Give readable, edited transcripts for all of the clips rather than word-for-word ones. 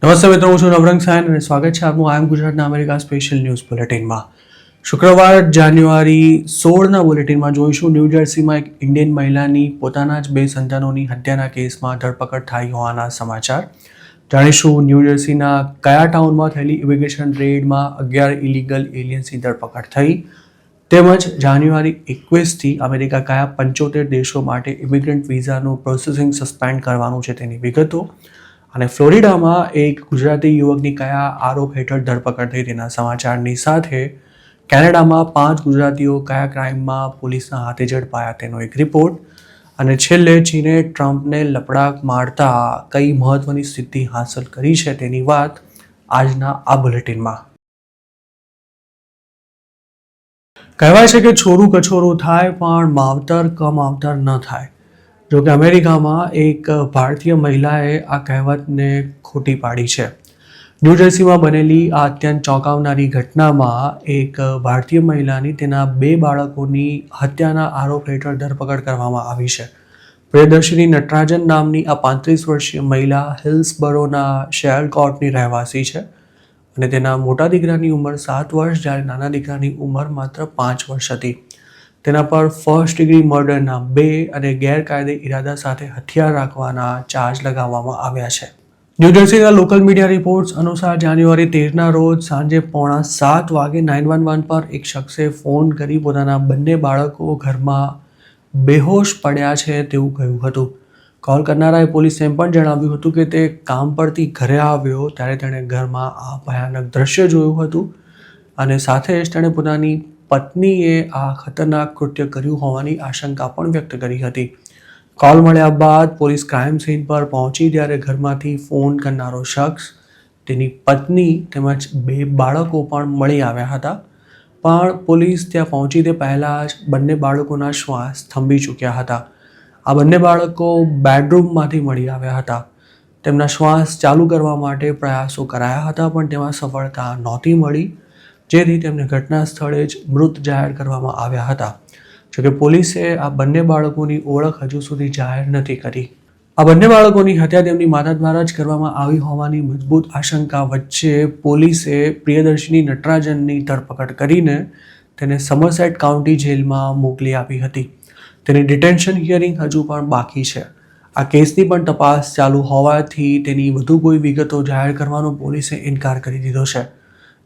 નમસ્તે મિત્રો, હું છું નવરંગ સાયન અને સ્વાગત છે આપનું આઈ એમ ગુજરાતના અમેરિકા સ્પેશિયલ ન્યૂઝ બુલેટિનમાં. શુક્રવાર જાન્યુઆરી 16ના બુલેટિનમાં જોઈશું ન્યૂજર્સીમાં એક ઇન્ડિયન મહિલાની પોતાના જ 2 સંતાનોની હત્યાના કેસમાં ધરપકડ થઈ હોવાના સમાચાર. જાણીશું ન્યૂજર્સીના કયા ટાઉનમાં થયેલી ઇમિગ્રેશન રેડમાં 11 ઇલીગલ એલિયન્સની ધરપકડ થઈ, તેમજ જાન્યુઆરી 21થી અમેરિકા કયા 75 દેશો માટે ઇમિગ્રન્ટ વિઝાનું પ્રોસેસિંગ સસ્પેન્ડ કરવાનું છે તેની વિગતો, અને ફ્લોરિડામાં એક ગુજરાતી યુવકની કયા આરોપ હેઠળ ધરપકડ થઈ તેના સમાચારની સાથે કેનેડામાં 5 ગુજરાતીઓ કયા ક્રાઇમમાં પોલીસના હાથે ઝડપાયા તેનો એક રિપોર્ટ, અને છેલ્લે ચીને ટ્રમ્પને લપડાક મારતા કઈ મહત્વની સિદ્ધિ હાંસલ કરી છે તેની વાત આજના આ બુલેટિનમાં. કહેવાય છે કે છોરું કછોરું થાય પણ માવતર કમાવતર ન થાય. જોકે અમેરિકામાં એક ભારતીય મહિલાએ આ કહેવતને ખોટી પાડી છે. ન્યૂજર્સીમાં બનેલી આ અત્યંત ચોંકાવનારી ઘટનામાં એક ભારતીય મહિલાની તેના 2 બાળકોની હત્યાના આરોપ હેઠળ ધરપકડ કરવામાં આવી છે. પ્રિયદર્શિની નટરાજન નામની આ 35 વર્ષીય મહિલા હિલ્સબરોના શેરકોર્ટની રહેવાસી છે અને તેના મોટા દીકરાની ઉંમર 7 વર્ષ જ્યારે નાના દીકરાની ઉંમર માત્ર 5 વર્ષ હતી. તેના પર ફર્સ્ટ ડિગ્રી મર્ડરના 2 અને ગેરકાયદે ઇરાદા સાથે હથિયાર રાખવાના ચાર્જ લગાવવામાં આવ્યા છે. ન્યૂજર્સીના લોકલ મીડિયા રિપોર્ટ્સ અનુસાર જાન્યુઆરી 13ના રોજ સાંજે 6:45 વાગે 911 પર એક શખ્સે ફોન કરી પોતાના 2 બાળકો ઘરમાં બેહોશ પડ્યા છે તેવું કહ્યું હતું. કોલ કરનારાએ પોલીસને એમ પણ જણાવ્યું હતું કે તે કામ પરથી ઘરે આવ્યો ત્યારે તેણે ઘરમાં આ ભયાનક દ્રશ્ય જોયું હતું અને સાથે જ તેણે પોતાની પત્નીએ આ ખતરનાક કૃત્ય કર્યું હોવાની આશંકા પણ વ્યક્ત કરી હતી. કોલ મળ્યા બાદ પોલીસ ક્રાઇમ સીન પર પહોંચી ત્યારે ઘરમાંથી ફોન કરનારો શખ્સ, તેની પત્ની તેમજ 2 બાળકો પણ મળી આવ્યા હતા. પણ પોલીસ ત્યાં પહોંચી તે પહેલાં જ 2 બાળકોના શ્વાસ થંભી ચૂક્યા હતા. આ 2 બાળકો બેડરૂમમાંથી મળી આવ્યા હતા. તેમના શ્વાસ ચાલુ કરવા માટે પ્રયાસો કરાયા હતા પણ તેમાં સફળતા નહોતી મળી, જેથી તેમને ઘટના સ્થળે જ મૃત જાહેર કરવામાં આવ્યા હતા. જોકે પોલીસે આ 2 બાળકોની ઓળખ હજુ સુધી જાહેર નથી કરી. આ 2 બાળકોની હત્યા તેમની માતા દ્વારા જ કરવામાં આવી હોવાની મજબૂત આશંકા વચ્ચે પોલીસે પ્રિયદર્શિની નટરાજનની ધરપકડ કરીને તેને સમરસેટ કાઉન્ટી જેલમાં મોકલી આપી હતી. તેની ડિટેન્શન હિયરિંગ હજુ પણ બાકી છે. આ કેસની પણ તપાસ ચાલુ હોવાથી તેની વધુ કોઈ વિગતો જાહેર કરવાનો પોલીસે ઇનકાર કરી દીધો છે.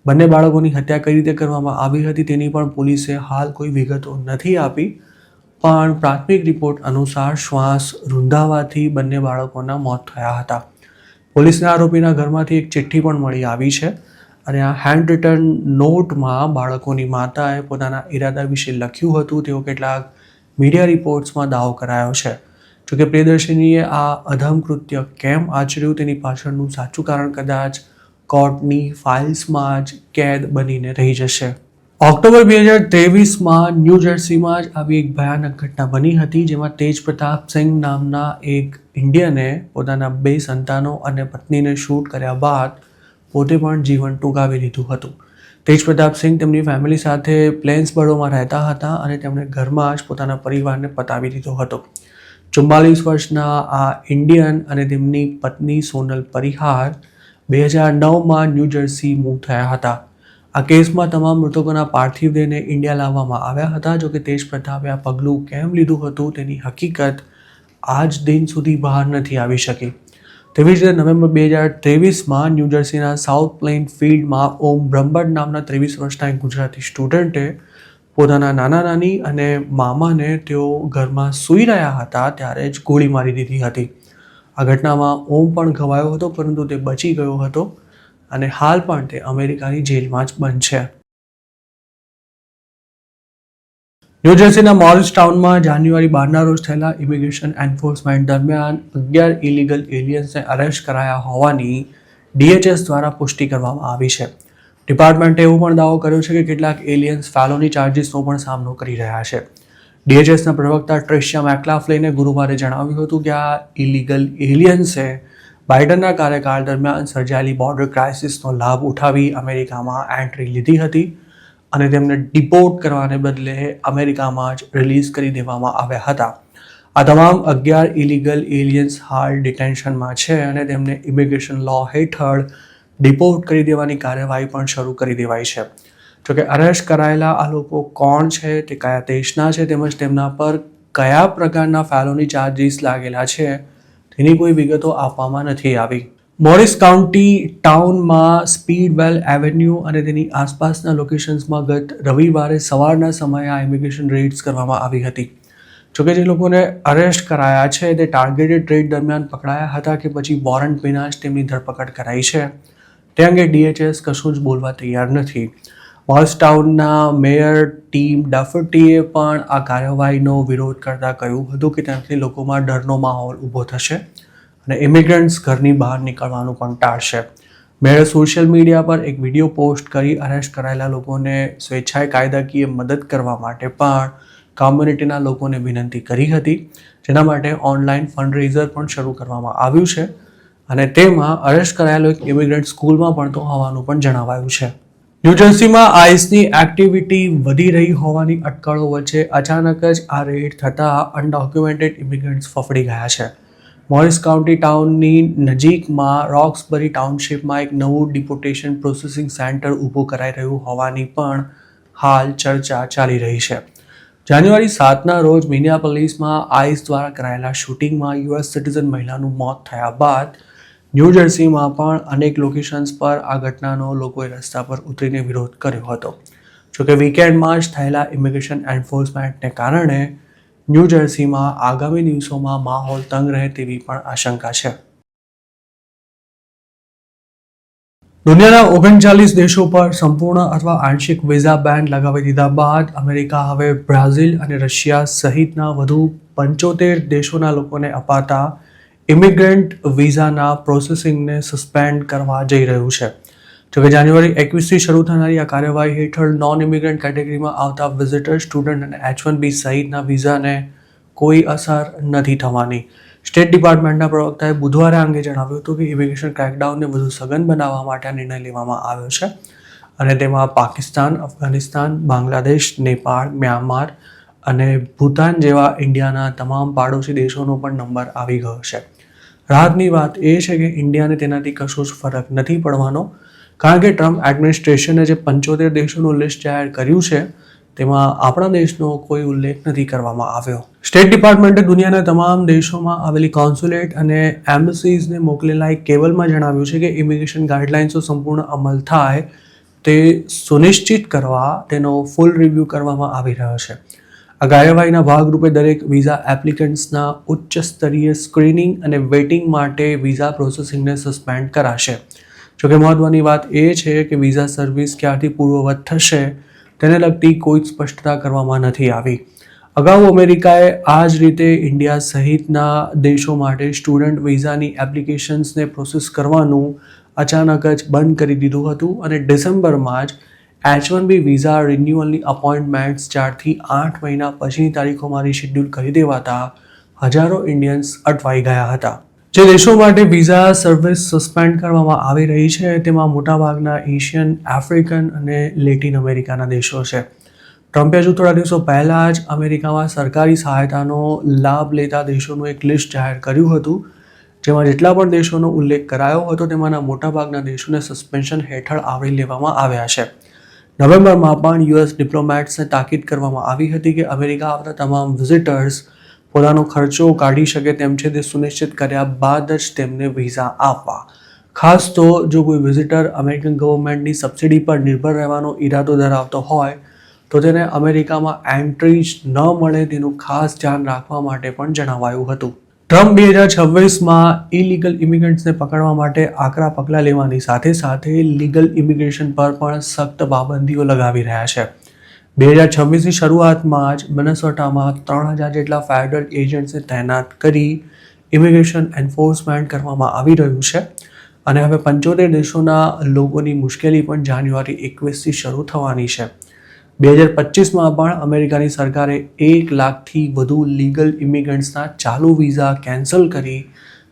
2 બાળકોની હત્યા કઈ રીતે કરવામાં આવી હતી તેની પણ પોલીસે હાલ કોઈ વિગતો નથી આપી, પણ પ્રાથમિક રિપોર્ટ અનુસાર શ્વાસ રૂંધાવાથી 2 બાળકોના મોત થયા હતા. પોલીસને આરોપીના ઘરમાંથી એક ચિઠ્ઠી પણ મળી આવી છે અને આ હેન્ડ રિટન નોટમાં બાળકોની માતાએ પોતાના ઇરાદા વિશે લખ્યું હતું તેવો કેટલાક મીડિયા રિપોર્ટ્સમાં દાવો કરાયો છે. જોકે પ્રિયદર્શિનીએ આ અધમ કૃત્ય કેમ આચર્યું તેની પાછળનું સાચું કારણ કદાચ કોર્ટની ફાઇલ્સમાં જ કેદ બનીને રહી જશે. ઓક્ટોબર 2023માં ન્યૂજર્સીમાં જ આવી એક ભયાનક ઘટના બની હતી જેમાં તેજ પ્રતાપ સિંહ નામના એક ઇન્ડિયને પોતાના 2 સંતાનો અને પત્નીને શૂટ કર્યા બાદ પોતે પણ જીવન ટૂંકાવી લીધું હતું. તેજ પ્રતાપ સિંહ તેમની ફેમિલી સાથે પ્લેન્સબરોમાં રહેતા હતા અને તેમણે ઘરમાં જ પોતાના પરિવારને પતાવી દીધો હતો. 44 વર્ષના આ ઇન્ડિયન અને તેમની પત્ની સોનલ પરિહાર 2009માં ન્યૂજર્સી મૂવ થયા હતા. આ કેસમાં તમામ મૃતકોના પાર્થિવ દેહને ઇન્ડિયા લાવવામાં આવ્યા હતા. જોકે તેજ પ્રતાપે આ પગલું કેમ લીધું હતું તેની હકીકત આજ દિન સુધી બહાર નથી આવી શકી. તેવી જ રીતે નવેમ્બર 2023માં ન્યૂજર્સીના સાઉથ પ્લેન ફિલ્ડમાં ઓમ બ્રહ્મભટ્ટ નામના 23 વર્ષના એક ગુજરાતી સ્ટુડન્ટે પોતાના નાના નાની અને મામાને તેઓ ઘરમાં સૂઈ રહ્યા હતા ત્યારે જ ગોળી મારી દીધી હતી. આ ઘટનામાં ઓમ પણ ઘવાયો હતો પરંતુ તે બચી ગયો હતો અને હાલ પણ તે અમેરિકાની જેલમાં જ બંધ છે. ન્યૂજર્સીના મોરિસ ટાઉનમાં જાન્યુઆરી 12ના રોજ થયેલા ઇમિગ્રેશન એન્ફોર્સમેન્ટ દરમિયાન 11 ઇલીગલ એલિયન્સને અરેસ્ટ કરાયા હોવાની DHS દ્વારા પુષ્ટિ કરવામાં આવી છે. ડિપાર્ટમેન્ટે એવો પણ દાવો કર્યો છે કે કેટલાક એલિયન્સ ફેલોની ચાર્જિસનો પણ સામનો કરી રહ્યા છે. DHSના પ્રવક્તા ટ્રેશિયા મેકલાફ્લિને ગુરુવારે જણાવ્યું હતું કે આ ઇલીગલ એલિયન્સે બાઇડનના કાર્યકાળ દરમિયાન સર્જાયેલી બોર્ડર ક્રાઇસિસનો લાભ ઉઠાવી અમેરિકામાં એન્ટ્રી લીધી હતી અને તેમને ડિપોર્ટ કરવાને બદલે અમેરિકામાં જ રિલીઝ કરી દેવામાં આવ્યા હતા. આ તમામ 11 ઇલીગલ એલિયન્સ હાલ ડિટેન્શનમાં છે અને તેમને ઇમિગ્રેશન લો હેઠળ ડિપોર્ટ કરી દેવાની કાર્યવાહી પણ શરૂ કરી દેવાઈ છે. જોકે અરેસ્ટ કરાયેલા આ લોકો કોણ છે, તે કયા દેશના છે, તેમજ તેમના પર કયા પ્રકારના ફેલોની ચાર્જીસ લાગેલા છે તેની કોઈ વિગતો આપવામાં નથી આવી. મોરિસ કાઉન્ટી ટાઉનમાં સ્પીડવેલ એવેન્યુ અને તેની આસપાસના લોકેશન્સમાં ગત રવિવારે સવારના સમયે આ ઇમિગ્રેશન રેડ્સ કરવામાં આવી હતી. જોકે જે લોકોને અરેસ્ટ કરાયા છે તે ટાર્ગેટેડ રેડ દરમિયાન પકડાયા હતા કે પછી વોરંટ વિના જ તેમની ધરપકડ કરાઈ છે, તે અંગે DHS કશું જ બોલવા તૈયાર નથી. મોરિસ ટાઉનના મેયર ટીમ ડફર્ટીએ પણ આ કાર્યવાહીનો વિરોધ કરતા કહ્યું હતું કે તેનાથી લોકોમાં ડરનો માહોલ ઊભો થશે અને ઇમિગ્રન્ટ્સ ઘરની બહાર નીકળવાનું પણ ટાળશે. મેયરે સોશિયલ મીડિયા પર એક વિડીયો પોસ્ટ કરી અરેસ્ટ કરાયેલા લોકોને સ્વેચ્છાએ કાયદાકીય મદદ કરવા માટે પણ કોમ્યુનિટીના લોકોને વિનંતી કરી હતી, જેના માટે ઓનલાઈન ફંડરેઝર પણ શરૂ કરવામાં આવ્યું છે અને તેમાં અરેસ્ટ કરાયેલો એક ઇમિગ્રન્ટ સ્કૂલમાં ભણતો હોવાનું પણ જણાવાયું છે. ન્યૂજર્સીમાં આઈસની એક્ટિવિટી વધી રહી હોવાની અટકળો વચ્ચે અચાનક જ આ રેડ થતાં અનડોક્યુમેન્ટેડ ઇમિગ્રન્ટ્સ ફફડી ગયા છે. મોરિસ કાઉન્ટી ટાઉનની નજીકમાં રોક્સબરી ટાઉનશીપમાં એક નવું ડિપોર્ટેશન પ્રોસેસિંગ સેન્ટર ઊભું કરાઈ રહ્યું હોવાની પણ હાલ ચર્ચા ચાલી રહી છે. જાન્યુઆરી 7ના રોજ મિનિયાપોલિસમાં આઈસ દ્વારા કરાયેલા શૂટિંગમાં US સિટીઝન મહિલાનું મોત થયા બાદ ન્યૂ જર્સીમાં પણ અનેક લોકેશન્સ પર આ ઘટનાનો લોકોએ રસ્તા પર ઉતરીને વિરોધ કર્યો હતો. જોકે વીકેન્ડમાં જ થયેલા ઇમિગ્રેશન એન્ફોર્સમેન્ટને કારણે ન્યૂ જર્સીમાં આગામી દિવસોમાં માહોલ તંગ રહે તેવી પણ આશંકા છે. દુનિયાના 39 દેશો પર સંપૂર્ણ અથવા આંશિક વિઝા બેન લગાવી દીધા બાદ અમેરિકા હવે બ્રાઝિલ અને રશિયા સહિતના વધુ 75 દેશોના લોકોને અપાતા ઇમિગ્રન્ટ વિઝાના પ્રોસેસિંગને સસ્પેન્ડ કરવા જઈ રહ્યું છે. જોકે જાન્યુઆરી 21થી શરૂ થનારી આ કાર્યવાહી હેઠળ નોન ઇમિગ્રન્ટ કેટેગરીમાં આવતા વિઝિટર, સ્ટુડન્ટ અને H1B સહિતના વિઝાને કોઈ અસર નથી થવાની. સ્ટેટ ડિપાર્ટમેન્ટના પ્રવક્તાએ બુધવારે આ અંગે જણાવ્યું હતું કે ઇમિગ્રેશન ક્રેકડાઉનને વધુ સઘન બનાવવા માટે આ નિર્ણય લેવામાં આવ્યો છે અને તેમાં પાકિસ્તાન, અફઘાનિસ્તાન, બાંગ્લાદેશ, નેપાળ, મ્યાનમાર અને ભૂતાન જેવા ઇન્ડિયાના તમામ પાડોશી દેશોનો પણ નંબર આવી ગયો છે. રાહતની વાત એ છે કે ઇન્ડિયાને તેનાથી કશો જ ફરક નથી પડવાનો, કારણ કે ટ્રમ્પ એડમિનિસ્ટ્રેશને જે 75 દેશોનું લિસ્ટ જાહેર કર્યું છે તેમાં આપણા દેશનો કોઈ ઉલ્લેખ નથી કરવામાં આવ્યો. સ્ટેટ ડિપાર્ટમેન્ટે દુનિયાના તમામ દેશોમાં આવેલી કોન્સ્યુલેટ અને એમ્બસીઝને મોકલેલા એક કેબલમાં જણાવ્યું છે કે ઇમિગ્રેશન ગાઈડલાઇન્સનો સંપૂર્ણ અમલ થાય તે સુનિશ્ચિત કરવા તેનો ફૂલ રિવ્યૂ કરવામાં આવી રહ્યો છે. આ કાર્યવાહીના ભાગરૂપે દરેક વિઝા એપ્લિકન્ટ્સના ઉચ્ચ સ્તરીય સ્ક્રીનિંગ અને વેટિંગ માટે વિઝા પ્રોસેસિંગને સસ્પેન્ડ કરાશે. જોકે મહત્વની વાત એ છે કે વિઝા સર્વિસ ક્યારથી પૂર્વવત થશે તેને લગતી કોઈ સ્પષ્ટતા કરવામાં નથી આવી. અગાઉ અમેરિકાએ આ જ રીતે ઇન્ડિયા સહિતના દેશો માટે સ્ટુડન્ટ વિઝાની એપ્લિકેશન્સને પ્રોસેસ કરવાનું અચાનક જ બંધ કરી દીધું હતું અને ડિસેમ્બરમાં જ H1B વિઝા રિન્યુઅલની અપોઇન્ટમેન્ટ્સ 4થી 8 મહિના પછીની તારીખોમાં રીશેડ્યુલ કરી દેવાતા હજારો ઇન્ડિયન્સ અટવાઈ ગયા હતા. જે દેશો માટે વિઝા સર્વિસ સસ્પેન્ડ કરવામાં આવી રહી છે તેમાં મોટાભાગના એશિયન, આફ્રિકન અને લેટિન અમેરિકાના દેશો છે. ટ્રમ્પે હજુ થોડા દિવસો પહેલાં જ અમેરિકામાં સરકારી સહાયતાનો લાભ લેતા દેશોનું એક લિસ્ટ જાહેર કર્યું હતું, જેમાં જેટલા પણ દેશોનો ઉલ્લેખ કરાયો હતો તેમાંના મોટાભાગના દેશોને સસ્પેન્શન હેઠળ આવરી લેવામાં આવ્યા છે. નવેમ્બરમાં પણ US ડિપ્લોમેટ્સને તાકીદ કરવામાં આવી હતી કે અમેરિકા આવતા તમામ વિઝિટર્સ પોતાનો ખર્ચો કાઢી શકે તેમ છે તે સુનિશ્ચિત કર્યા બાદ જ તેમને વિઝા આપવા. ખાસ તો જો કોઈ વિઝિટર અમેરિકન ગવર્મેન્ટની સબસિડી પર નિર્ભર રહેવાનો ઈરાદો ધરાવતો હોય તો તેને અમેરિકામાં એન્ટ્રી જ ન મળે તેનું ખાસ ધ્યાન રાખવા માટે પણ જણાવાયું હતું. ટ્રમ્પ 2026માં ઇલીગલ ઇમિગ્રન્ટ્સને પકડવા માટે આકરા પગલાં લેવાની સાથે સાથે લીગલ ઇમિગ્રેશન પર પણ સખ્ત પાબંદીઓ લગાવી રહ્યા છે. 2026ની શરૂઆતમાં જ મિનેસોટામાં 3000 જેટલા ફેડરલ એજન્ટ્સને તૈનાત કરી ઇમિગ્રેશન એન્ફોર્સમેન્ટ કરવામાં આવી રહ્યું છે અને હવે 75 દેશોના લોકોની મુશ્કેલી પણ જાન્યુઆરી 21થી શરૂ થવાની છે. 2025માં પણ અમેરિકાની સરકારે 1 લાખથી વધુ લીગલ ઇમિગ્રન્ટ્સના ચાલુ વિઝા કેન્સલ કરી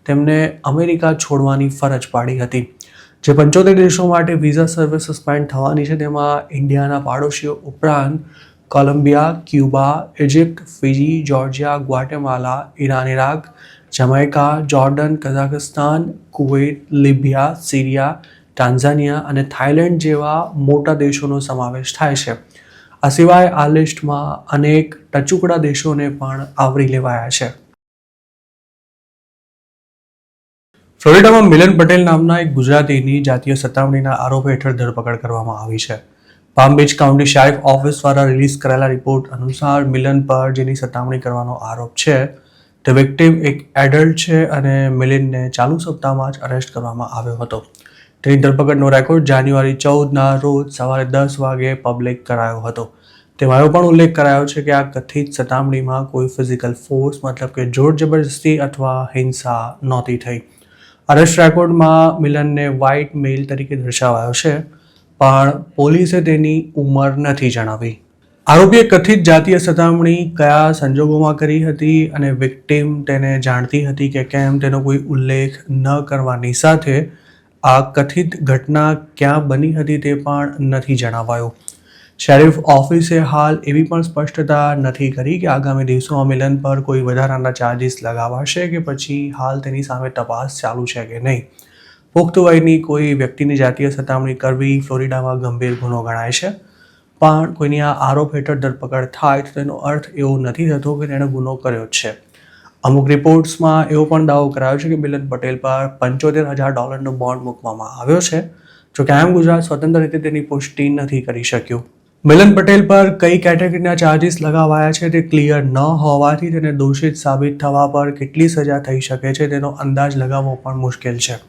તેમને અમેરિકા છોડવાની ફરજ પાડી હતી. જે 75 દેશો માટે વિઝા સર્વિસ સસ્પેન્ડ થવાની છે તેમાં ઇન્ડિયાના પાડોશીઓ ઉપરાંત Colombia, Cuba, Egypt, Fiji, Georgia, Guatemala, Iran, Iraq, Jamaica, Jordan, Kazakhstan, Kuwait, Libya, Syria, Tanzania અને થાઇલેન્ડ જેવા મોટા દેશોનો સમાવેશ થાય છે. આ સિવાય આ લિસ્ટમાં અનેક ટચુકડા દેશોને પણ આવરી લેવાયા છે. ફ્લોરિડામાં મિલન પટેલ નામના એક ગુજરાતીની જાતીય સતામણીના આરોપ હેઠળ ધરપકડ કરવામાં આવી છે. Palm beach county sheriff office દ્વારા રિલીઝ કરાયેલા રિપોર્ટ અનુસાર મિલન પર જેની સતામણી કરવાનો આરોપ છે તે વિક્ટિમ એક એડલ્ટ છે અને મિલિનને ચાલુ સપ્તાહમાં જ અરેસ્ટ કરવામાં આવ્યો હતો. તેની ધરપકડનો રેકોર્ડ જાન્યુઆરી 14ના રોજ સવારે 10 વાગે પબ્લિક કરાયો હતો. તેમાં એવો પણ ઉલ્લેખ કરાયો છે કે આ કથિત સતામણીમાં કોઈ ફિઝિકલ ફોર્સ મતલબ કે જોર જબરજસ્તી અથવા હિંસા નહોતી થઈ. અરેસ્ટ રેકોર્ડમાં મિલનને વ્હાઇટ મેલ તરીકે દર્શાવાયો છે, પણ પોલીસે તેની ઉંમર નથી જણાવી. આરોપીએ કથિત જાતીય સતામણી કયા સંજોગોમાં કરી હતી અને વિક્ટિમ તેને જાણતી હતી કે કેમ તેનો કોઈ ઉલ્લેખ ન કરવાની સાથે આ કથિત ઘટના ક્યાં બની હતી તે પણ નથી જણાવાયું. શેરિફ ઓફિસે હાલ એવી પણ સ્પષ્ટતા નથી કરી કે આગામી દિવસોમાં મિલન પર કોઈ વધારાના ચાર્જિસ લગાવાશે કે પછી હાલ તેની સામે તપાસ ચાલુ છે કે નહીં. પુખ્ત વયની કોઈ વ્યક્તિની જાતીય સતામણી કરવી ફ્લોરિડામાં ગંભીર ગુનો ગણાય છે, પણ કોઈની આ આરોપ હેઠળ ધરપકડ થાય તો તેનો અર્થ એવો નથી થતો કે તેણે ગુનો કર્યો જ છે. અમુક રિપોર્ટ્સમાં એવો પણ દાવો કરાયો છે કે મિલન પટેલ પર $75,000 બોન્ડ મૂકવામાં આવ્યો છે. જોકે આમ ગુજરાત સ્વતંત્ર રીતે તેની પુષ્ટિ નથી કરી શક્યું. મિલન પટેલ પર કઈ કેટેગરીના ચાર્જિસ લગાવાયા છે તે ક્લિયર ન હોવાથી તેને દોષિત સાબિત થવા પર કેટલી સજા થઈ શકે છે તેનો અંદાજ લગાવવો પણ મુશ્કેલ છે.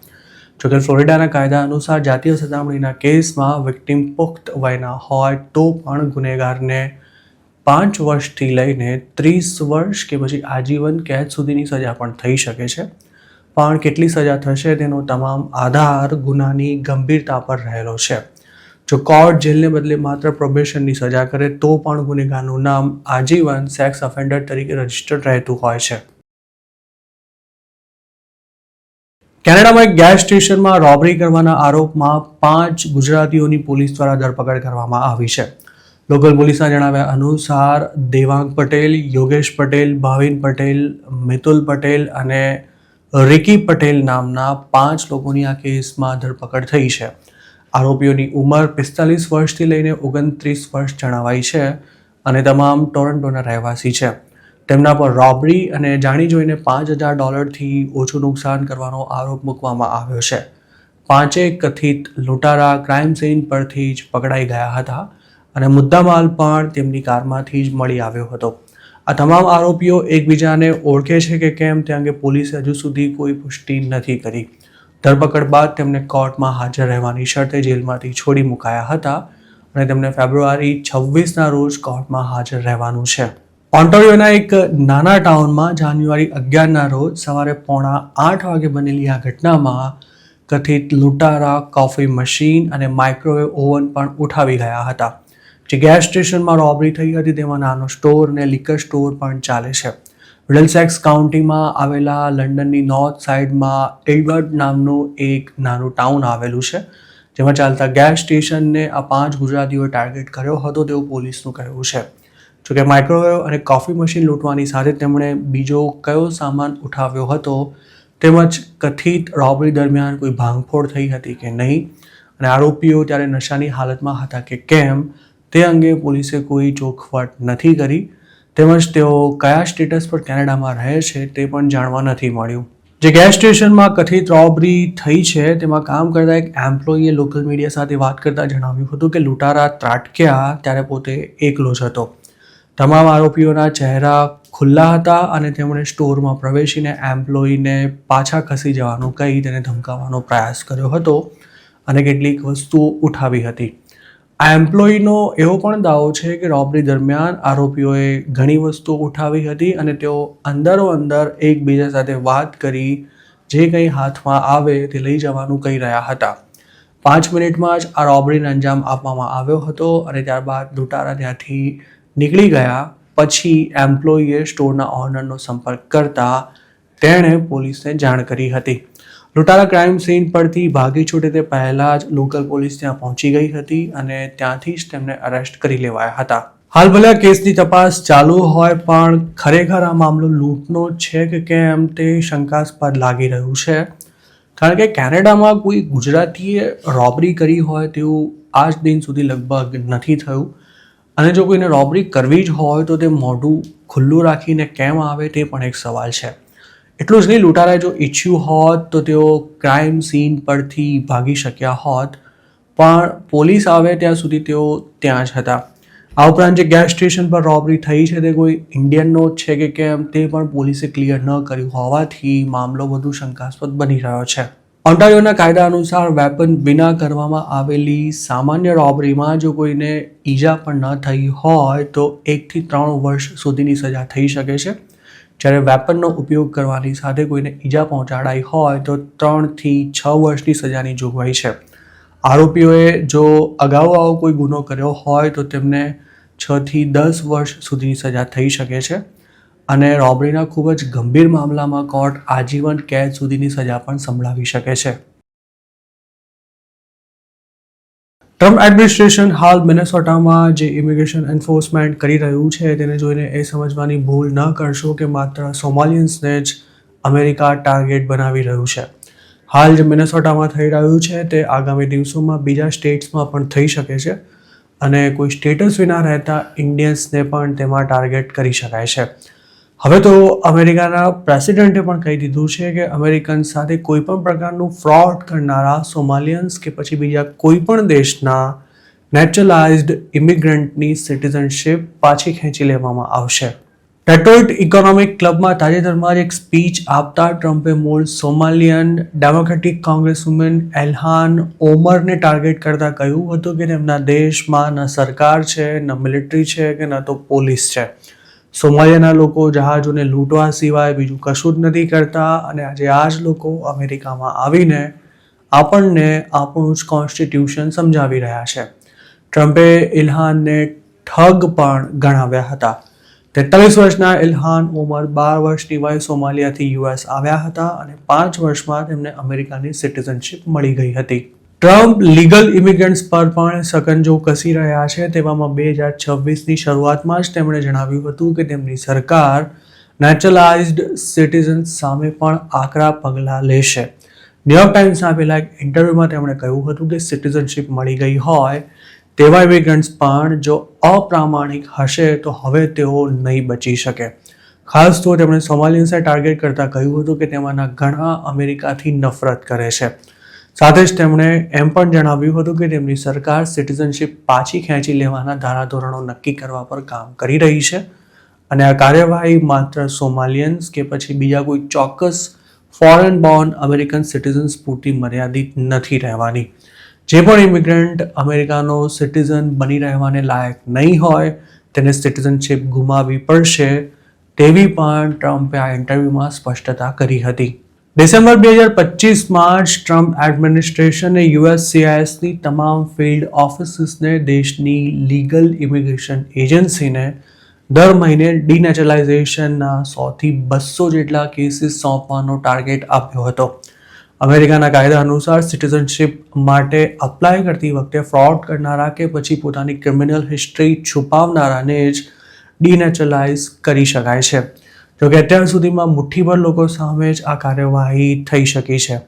જોકે ફ્લોરિડાના કાયદા અનુસાર જાતીય સતામણીના કેસમાં વિક્ટિમ પુખ્ત વયના હોય તો પણ ગુનેગારને 5 વર્ષથી લઈને 30 વર્ષ કે પછી આજીવન કેદ સુધીની સજા પણ થઈ શકે છે. પણ કેટલી સજા થશે તેનો તમામ આધાર ગુનાની ગંભીરતા પર રહેલો છે. જો કોર્ટ જેલને બદલે માત્ર પ્રોબેશનની સજા કરે તો પણ ગુનેગારનું નામ આજીવન સેક્સ ઓફેન્ડર તરીકે રજિસ્ટર્ડ રહેતું હોય છે. કેનેડામાં એક ગેસ સ્ટેશનમાં રોબરી કરવાના આરોપમાં 5 ગુજરાતીઓની પોલીસ દ્વારા ધરપકડ કરવામાં આવી છે. લોકલ પોલીસના જણાવ્યા અનુસાર દેવાંગ પટેલ, યોગેશ પટેલ, ભાવિન પટેલ, મિતુલ પટેલ અને રિકી પટેલ નામના 5 લોકોની આ કેસમાં ધરપકડ થઈ છે. આરોપીઓની ઉંમર 45 વર્ષથી લઈને 29 વર્ષ જણાવાઈ છે અને તમામ ટોરન્ટોના રહેવાસી છે. તેમના પર રોબરી અને જાણી જોઈને $5,000થી ઓછું નુકસાન કરવાનો આરોપ મૂકવામાં આવ્યો છે. 5 કથિત લૂંટારા ક્રાઇમ સીન પરથી જ પકડાઈ ગયા હતા અને મુદ્દામાલ પણ તેમની કારમાંથી જ મળી આવ્યો હતો. આ તમામ આરોપીઓ એકબીજાને ઓળખે છે કે કેમ તે અંગે પોલીસે હજુ સુધી કોઈ પુષ્ટિ નથી કરી. ધરપકડ બાદ તેમને કોર્ટમાં હાજર રહેવાની શરતે જેલમાંથી છોડી મુકાયા હતા અને તેમને ફેબ્રુઆરી 26ના રોજ કોર્ટમાં હાજર રહેવાનું છે. ઓન્ટારિયોના એક નાના ટાઉનમાં જાન્યુઆરી 11ના રોજ સવારે 7:45 વાગે બનેલી આ ઘટનામાં કથિત લૂંટારા કોફી મશીન અને માઇક્રોવેવ ઓવન પણ ઉઠાવી ગયા હતા. જે ગેસ સ્ટેશનમાં રોબરી થઈ હતી તેમાં નાનો સ્ટોર અને લિકર સ્ટોર પણ ચાલે છે. મિડલસેક્સ કાઉન્ટીમાં આવેલા લંડનની નોર્થ સાઇડમાં એલ્બર્ટ નામનું એક નાનું ટાઉન આવેલું છે, જેમાં ચાલતા ગેસ સ્ટેશનને આ 5 ગુજરાતીઓએ ટાર્ગેટ કર્યો હતો તેવું પોલીસનું કહેવું છે. જોકે માઇક્રોવેવ અને કોફી મશીન લૂંટવાની સાથે તેમણે બીજો કયો સામાન ઉઠાવ્યો હતો તેમજ કથિત રોબરી દરમિયાન કોઈ ભાંગફોડ થઈ હતી કે નહીં અને આરોપીઓ ત્યારે નશાની હાલતમાં હતા કે કેમ તે અંગે પોલીસે કોઈ ચોખવટ નથી કરી તેમજ તેઓ કયા સ્ટેટસ પર કેનેડામાં રહે છે તે પણ જાણવા નથી મળ્યું. જે ગેસ સ્ટેશનમાં કથિત રોબરી થઈ છે તેમાં કામ કરતા એક એમ્પ્લોયીએ લોકલ મીડિયા સાથે વાત કરતા જણાવ્યું હતું કે લૂંટારા ત્રાટક્યા ત્યારે પોતે એકલો જ હતો. તમામ આરોપીઓના ચહેરા ખુલ્લા હતા અને તેમણે સ્ટોરમાં પ્રવેશીને એમ્પ્લોયીને પાછા ખસી જવાનું કહી તેને ધમકાવવાનો પ્રયાસ કર્યો હતો અને કેટલીક વસ્તુઓ ઉઠાવી હતી. આ એમ્પ્લોયીનો એવો પણ દાવો છે કે રોબરી દરમિયાન આરોપીઓએ ઘણી વસ્તુઓ ઉઠાવી હતી અને તેઓ અંદરો-અંદર એકબીજા સાથે વાત કરી જે કંઈ હાથમાં આવે તે લઈ જવાનું કહી રહ્યા હતા. 5 મિનિટમાં જ આ રોબરીને અંજામ આપવામાં આવ્યો હતો અને ત્યારબાદ લૂંટારા ત્યાંથી નીકળી ગયા. પછી એમ્પ્લોયીએ સ્ટોરના ઓનરનો સંપર્ક કરતા તેણે પોલીસને જાણ કરી હતી. લૂંટારા ક્રાઇમ સીન પરથી ભાગી છૂટે તે પહેલાં જ લોકલ પોલીસ ત્યાં પહોંચી ગઈ હતી અને ત્યાંથી જ તેમને અરેસ્ટ કરી લેવાયા હતા. હાલ ભલે આ કેસની તપાસ ચાલુ હોય પણ ખરેખર આ મામલો લૂંટનો છે કે કેમ તે શંકાસ્પદ લાગી રહ્યું છે. કારણ કે કેનેડામાં કોઈ ગુજરાતીએ રોબરી કરી હોય તેવું આજ દિન સુધી લગભગ નથી થયું. અને જો કોઈને રોબરી કરવી જ હોય તો તે મોઢું ખુલ્લું રાખીને કેમ આવે તે પણ એક સવાલ છે. એટલું જ નહીં, લૂંટારાએ જો ઈચ્છ્યું હોત તો તેઓ ક્રાઇમ સીન પરથી ભાગી શક્યા હોત, પણ પોલીસ આવે ત્યાં સુધી તેઓ ત્યાં જ હતા. આ ઉપરાંત જે ગેસ સ્ટેશન પર રોબરી થઈ છે તે કોઈ ઇન્ડિયનનો જ છે કે કેમ તે પણ પોલીસે ક્લિયર ન કર્યું હોવાથી મામલો વધુ શંકાસ્પદ બની રહ્યો છે. ઓન્ટારિયોના કાયદા અનુસાર વેપન વિના કરવામાં આવેલી સામાન્ય રોબરીમાં જો કોઈને ઈજા પણ ન થઈ હોય તો 1 થી 3 વર્ષ સુધીની સજા થઈ શકે છે. જ્યારે વેપનનો ઉપયોગ કરવાની સાથે કોઈને ઈજા પહોંચાડાઈ હોય તો 3 થી 6 વર્ષની સજાની જોગવાઈ છે. આરોપીઓએ જો અગાઉ આવો કોઈ ગુનો કર્યો હોય તો તેમને 6 થી 10 વર્ષ સુધીની સજા થઈ શકે છે. અને રોબરીના ખૂબ જ ગંભીર મામલામાં કોર્ટ આજીવન કેદ સુધીની સજા પણ સંભળાવી શકે છે. ટ્રમ્પ એડમિનિસ્ટ્રેશન હાલ મિનેસોટામાં જે ઇમિગ્રેશન એન્ફોર્સમેન્ટ કરી રહ્યું છે તેને જોઈને એ સમજવાની ભૂલ ન કરશો કે માત્ર સોમાલિયન્સને જ અમેરિકા ટાર્ગેટ બનાવી રહ્યું છે. હાલ જે મિનેસોટામાં થઈ રહ્યું છે તે આગામી દિવસોમાં બીજા સ્ટેટ્સમાં પણ થઈ શકે છે અને કોઈ સ્ટેટસ વિના રહેતા ઇન્ડિયન્સને પણ તેમાં ટાર્ગેટ કરી શકાય છે. હવે તો અમેરિકાના પ્રેસિડેન્ટે પણ કહી દીધું છે કે અમેરિકન સાથે કોઈ પણ પ્રકારનું ફ્રોડ કરનારા સોમાલિયન્સ કે પછી બીજા કોઈ પણ દેશના નેચરલાઇઝ્ડ ઇમિગ્રન્ટની સિટીઝનશિપ પાછી ખેંચી લેવામાં આવશે. ડેટ્રોઇટ ઇકોનોમિક ક્લબમાં તાજેતરમાં જ એક સ્પીચ આપતા ટ્રમ્પે મૂળ સોમાલિયન ડેમોક્રેટિક કોંગ્રેસવુમેન એલ્હાન ઓમરને ટાર્ગેટ કરતા કહ્યું હતું કે તેમના દેશમાં ન સરકાર છે, ન મિલિટરી છે કે ન તો પોલીસ છે. સોમાલિયાના લોકો જહાજોને લૂંટવા સિવાય બીજું કશું જ નથી કરતા અને આજે આ જ લોકો અમેરિકામાં આવીને આપણને આપણું જ કોન્સ્ટિટ્યુશન સમજાવી રહ્યા છે. ટ્રમ્પે ઇલ્હાનને ઠગ પણ ગણાવ્યા હતા. 43 વર્ષના ઇલ્હાન ઓમર 12 વર્ષની વયે સોમાલિયાથી યુએસ આવ્યા હતા અને 5 વર્ષમાં તેમને અમેરિકાની સિટીઝનશિપ મળી ગઈ હતી. ટ્રમ્પ લીગલ ઇમિગ્રન્ટ્સ પર પણ સકંજો કસી રહ્યા છે. તેવામાં 2026ની શરૂઆતમાં જ તેમણે જણાવ્યું હતું કે તેમની સરકાર નેચરલાઇઝ્ડ સિટીઝન્સ સામે પણ આકરા પગલાં લેશે. ન્યૂયોર્ક ટાઈમ્સને આપેલા એક ઇન્ટરવ્યુમાં તેમણે કહ્યું હતું કે સિટીઝનશિપ મળી ગઈ હોય તેવા ઇમિગ્રન્ટ્સ પણ જો અપ્રામાણિક હશે તો હવે તેઓ નહીં બચી શકે. ખાસ તો તેમણે સોમાલિયન્સને ટાર્ગેટ કરતા કહ્યું હતું કે તેમાંના ઘણા અમેરિકાથી નફરત કરે છે. સાથે જ તેમણે એમ પણ જણાવ્યું હતું કે તેમની સરકાર સિટીઝનશિપ પાછી ખેંચી લેવાના ધારાધોરણો નક્કી કરવા પર કામ કરી રહી છે અને આ કાર્યવાહી માત્ર સોમાલિયન્સ કે પછી બીજા કોઈ ચોક્કસ ફોરેન બોર્ન અમેરિકન સિટીઝન્સ પૂરતી મર્યાદિત નથી રહેવાની. જે પણ ઇમિગ્રન્ટ અમેરિકાનો સિટીઝન બની રહેવાને લાયક નહીં હોય તેને સિટીઝનશિપ ગુમાવવી પડશે તેવી પણ ટ્રમ્પે આ ઇન્ટરવ્યુમાં સ્પષ્ટતા કરી હતી. ડિસેમ્બર 2025માં જ ટ્રમ્પ એડમિનિસ્ટ્રેશને USCISની તમામ ફિલ્ડ ઓફિસીસને દેશની લીગલ ઇમિગ્રેશન એજન્સીને દર મહિને ડિનેચરલાઇઝેશનના 100થી 200 જેટલા કેસીસ સોંપવાનો ટાર્ગેટ આપ્યો હતો. અમેરિકાના કાયદા અનુસાર સિટીઝનશિપ માટે અપ્લાય કરતી વખતે ફ્રોડ કરનારા કે પછી પોતાની ક્રિમિનલ હિસ્ટ્રી છુપાવનારાને જ ડિનેચરલાઇઝ કરી શકાય છે. જોકે અત્યાર સુધીમાં મુઠ્ઠીભર લોકો સામે જ આ કાર્યવાહી થઈ શકી છે.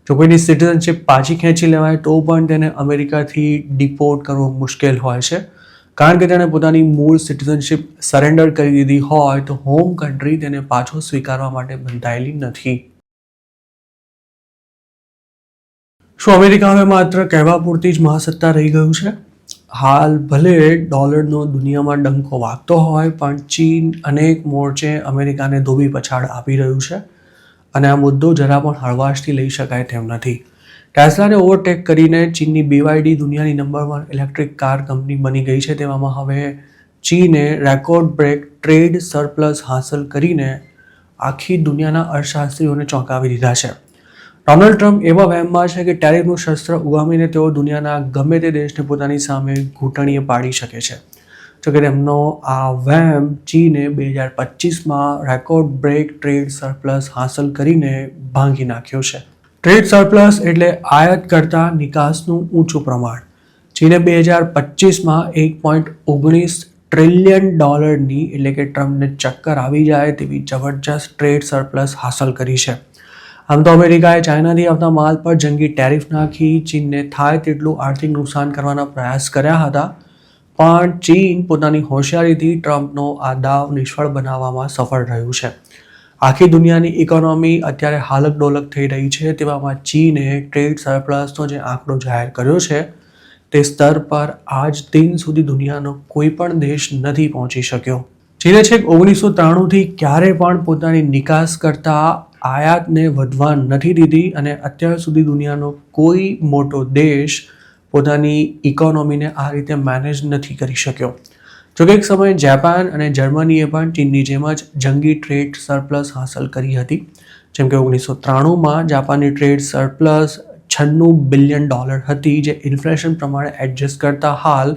જો કોઈની સિટીઝનશિપ પાછી ખેંચી લેવાય તો પણ તેને અમેરિકાથી ડિપોર્ટ કરવું મુશ્કેલ હોય છે. કારણ કે તેણે પોતાની મૂળ સિટીઝનશિપ સરેન્ડર કરી દીધી હોય તો હોમ કન્ટ્રી તેને પાછો સ્વીકારવા માટે બંધાયેલી નથી. શું અમેરિકા હવે માત્ર કહેવા પૂરતી જ મહાસત્તા રહી ગયું છે? હાલ ભલે ડોલરનો દુનિયામાં ડંકો વાગતો હોય પણ ચીન અનેક મોરચે અમેરિકાને ધોબી પછાડ આપી રહ્યું છે અને આ મુદ્દો જરા પણ હળવાશથી લઈ શકાય તેમ નથી. ટેસ્લાને ઓવરટેક કરીને ચીનની BYD દુનિયાની નંબર 1 ઇલેક્ટ્રિક કાર કંપની બની ગઈ છે. તેવામાં હવે ચીને રેકોર્ડ બ્રેક ટ્રેડ સરપ્લસ હાંસલ કરીને આખી દુનિયાના અર્થશાસ્ત્રીઓને ચોંકાવી દીધા છે. ડોનાલ્ડ ટ્રમ્પ એવા વહેમમાં છે કે ટેરિફનું શસ્ત્ર ઉગામીને તેઓ દુનિયાના ગમે તે દેશને પોતાની સામે ઘૂંટણીએ પાડી શકે છે. જોકે તેમનો આ વહેમ ચીને 2025માં રેકોર્ડ બ્રેક ટ્રેડ સરપ્લસ હાંસલ કરીને ભાંગી નાખ્યો છે. ટ્રેડ સરપ્લસ એટલે આયાત કરતાં નિકાસનું ઊંચું પ્રમાણ. ચીને 2025માં $1.19 ટ્રિલિયન ડોલરની એટલે કે ટ્રમ્પને ચક્કર આવી જાય તેવી જબરજસ્ત ટ્રેડ સરપ્લસ હાંસલ કરી છે. આમ તો અમેરિકાએ ચાઇનાથી આવતા માલ પર જંગી ટેરિફ નાખી ચીનને થાય તેટલું આર્થિક નુકસાન કરવાના પ્રયાસ કર્યા હતા, પણ ચીન પોતાની હોશિયારીથી ટ્રમ્પનો આ દાવ નિષ્ફળ બનાવવામાં સફળ રહ્યું છે. આખી દુનિયાની ઇકોનોમી અત્યારે હાલક ડોલક થઈ રહી છે, તેવામાં ચીને ટ્રેડ સરપ્લસનો જે આંકડો જાહેર કર્યો છે તે સ્તર પર આજ દિન સુધી દુનિયાનો કોઈ પણ દેશ નથી પહોંચી શક્યો. ચીને છેક 1993થી ક્યારે પણ પોતાની નિકાસ કરતા આયાતને વધવા નથી દીધી અને અત્યાર સુધી દુનિયાનો કોઈ મોટો દેશ પોતાની ઇકોનોમીને આ રીતે મેનેજ નથી કરી શક્યો. જોકે એક સમયે જાપાન અને જર્મનીએ પણ ચીનની જેમ જ જંગી ટ્રેડ સરપ્લસ હાંસલ કરી હતી. જેમ કે 1993માં જાપાનની ટ્રેડ સરપ્લસ $96 બિલિયન હતી, જે ઇન્ફ્લેશન પ્રમાણે એડજસ્ટ કરતા હાલ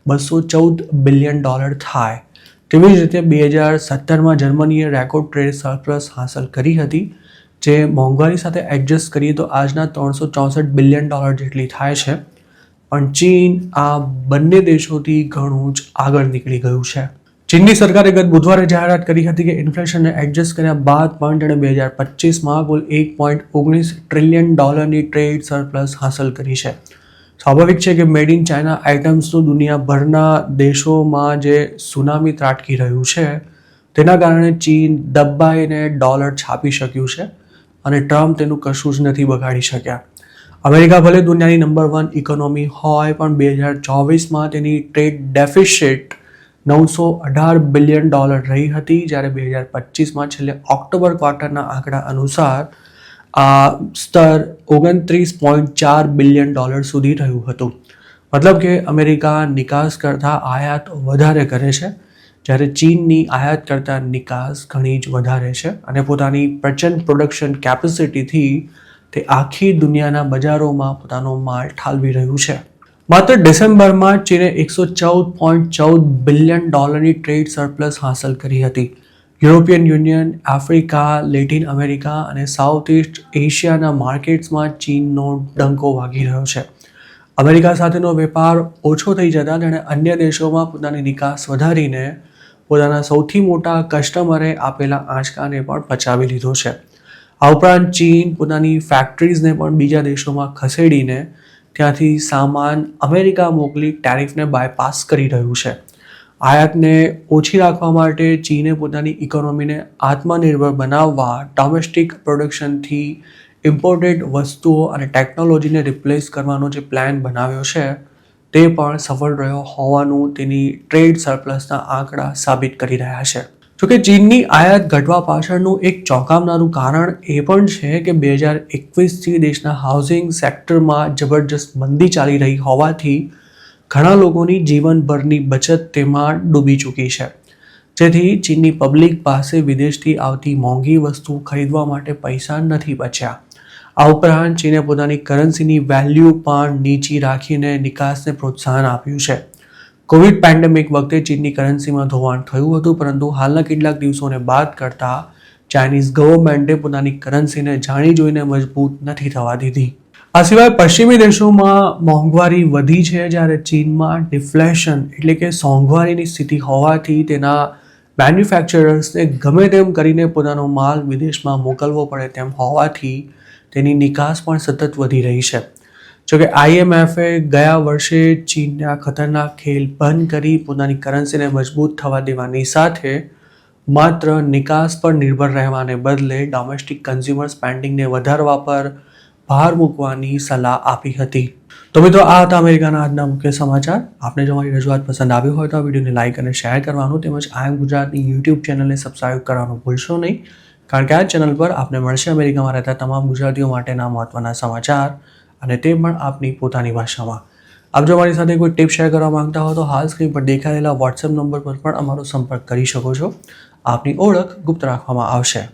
$214 બિલિયન થાય. તેવી જ રીતે 2017માં જર્મનીએ રેકોર્ડ ટ્રેડ સરપ્લસ હાંસલ કરી હતી, જે મોંઘવારી સાથે એડજસ્ટ કરીએ તો આજના $364 બિલિયન જેટલી થાય છે. પણ ચીન આ બંને દેશોથી ઘણું જ આગળ નીકળી ગયું છે. ચીનની સરકારે ગત બુધવારે જાહેરાત કરી હતી કે ઇન્ફ્લેશનને એડજસ્ટ કર્યા બાદ પણ તેણે 2025માં કુલ $1.19 ટ્રિલિયન ટ્રેડ સરપ્લસ હાંસલ કરી છે. સ્વાભાવિક છે કે મેડ ઇન ચાઇના આઇટમ્સનું દુનિયાભરના દેશોમાં જે સુનામી ત્રાટકી રહ્યું છે તેના કારણે ચીન દબાઈને ડોલર છાપી શક્યું છે અને ટ્રમ્પ તેનું કશું જ નથી બગાડી શક્યા. અમેરિકા ભલે દુનિયાની નંબર 1 ઇકોનોમી હોય, પણ 2024માં તેની ટ્રેડ ડેફિસિટ $918 બિલિયન રહી હતી, જ્યારે 2025માં છેલ્લે ઓક્ટોબર ક્વાર્ટરના આંકડા અનુસાર આ સ્તર $29.4 બિલિયન સુધી રહ્યું હતું. મતલબ કે અમેરિકા નિકાસ કરતાં આયાત વધારે કરે છે, જ્યારે ચીનની આયાત કરતાં નિકાસ ઘણી જ વધારે છે અને પોતાની પ્રચંડ પ્રોડક્શન કેપેસિટીથી તે આખી દુનિયાના બજારોમાં પોતાનો માલ ઠાલવી રહ્યું છે. માત્ર ડિસેમ્બરમાં ચીને $114.14 બિલિયન ટ્રેડ સરપ્લસ હાંસલ કરી હતી. European union, Africa, Latin America અને સાઉથ ઇસ્ટ એશિયાના માર્કેટ્સમાં ચીનનો ડંકો વાગી રહ્યો છે. અમેરિકા સાથેનો વેપાર ઓછો થઈ જતાં તેણે અન્ય દેશોમાં પોતાની નિકાસ વધારીને પોતાના સૌથી મોટા કસ્ટમરે આપેલા આંચકાને પણ પચાવી લીધો છે. આ ઉપરાંત ચીન પોતાની ફેક્ટરીઝને પણ બીજા દેશોમાં ખસેડીને ત્યાંથી સામાન અમેરિકા મોકલી ટેરિફને બાયપાસ કરી રહ્યું છે. આયાતને ઓછી રાખવા માટે ચીને પોતાની ઇકોનોમીને આત્મનિર્ભર બનાવવા ડોમેસ્ટિક પ્રોડક્શનથી ઇમ્પોર્ટેડ વસ્તુઓ અને ટેકનોલોજીને રિપ્લેસ કરવાનો જે પ્લાન બનાવ્યો છે તે પણ સફળ રહ્યો હોવાનું તેની ટ્રેડ સરપ્લસના આંકડા સાબિત કરી રહ્યા છે. જોકે ચીનની આયાત ઘટવા પાછળનું એક ચોંકાવનારું કારણ એ પણ છે કે 2021થી દેશના હાઉસિંગ સેક્ટરમાં જબરજસ્ત મંદી ચાલી રહી હોવાથી ઘણા લોકોની જીવનભરની બચત તેમાં ડૂબી ચૂકી છે, જેથી ચીનની પબ્લિક પાસે વિદેશથી આવતી મોંઘી વસ્તુ ખરીદવા માટે પૈસા નથી બચ્યા. આ ઉપરાંત ચીને પોતાની કરન્સીની વેલ્યુ પણ નીચી રાખીને નિકાસને પ્રોત્સાહન આપ્યું છે. કોવિડ પેન્ડેમિક વખતે ચીનની કરન્સીમાં ધોવાણ થયું હતું, પરંતુ હાલના કેટલાક દિવસોને બાદ કરતાં ચાઇનીઝ ગવર્મેન્ટે પોતાની કરન્સીને જાણી જોઈને મજબૂત નથી થવા દીધી. આ સિવાય પશ્ચિમી દેશોમાં મોંઘવારી વધી છે, જ્યારે ચીનમાં ડિફ્લેશન એટલે કે મોંઘવારીની સ્થિતિ હોવાથી તેના મેન્યુફેક્ચરર્સને ગમે તેમ કરીને પોતાનો માલ વિદેશમાં મોકલવો પડે તેમ હોવાથી તેની નિકાસ પણ સતત વધી રહી છે. જોકે IMFએ ગયા વર્ષે ચીનના ખતરનાક ખેલ બંધ કરી પોતાની કરન્સીને મજબૂત થવા દેવાની સાથે માત્ર નિકાસ પર નિર્ભર રહેવાને બદલે ડોમેસ્ટિક કન્ઝ્યુમર સ્પેન્ડિંગને વધારવા પર ભાર મૂકવાની સલાહ આપી હતી. તો મિત્રો, આ હતા અમેરિકાના આજના મુખ્ય સમાચાર. આપને જો મારી રજૂઆત પસંદ આવી હોય તો આ વિડીયોને લાઇક અને શેર કરવાનું તેમજ IM ગુજરાતની YouTube ચેનલને સબસ્ક્રાઇબ કરવાનું ભૂલશો નહીં, કારણ કે આ ચેનલ પર આપને મળશે અમેરિકામાં રહેતા તમામ ગુજરાતીઓ માટેના મહત્વના સમાચાર અને તે પણ આપની પોતાની ભાષામાં. આપ જો મારી સાથે કોઈ ટિપ શેર કરવા માંગતા હો તો હાલ સ્ક્રીન પર દેખાયેલા WhatsApp નંબર પર પણ અમારો સંપર્ક કરી શકો છો. આપની ઓળખ ગુપ્ત રાખવામાં આવશે.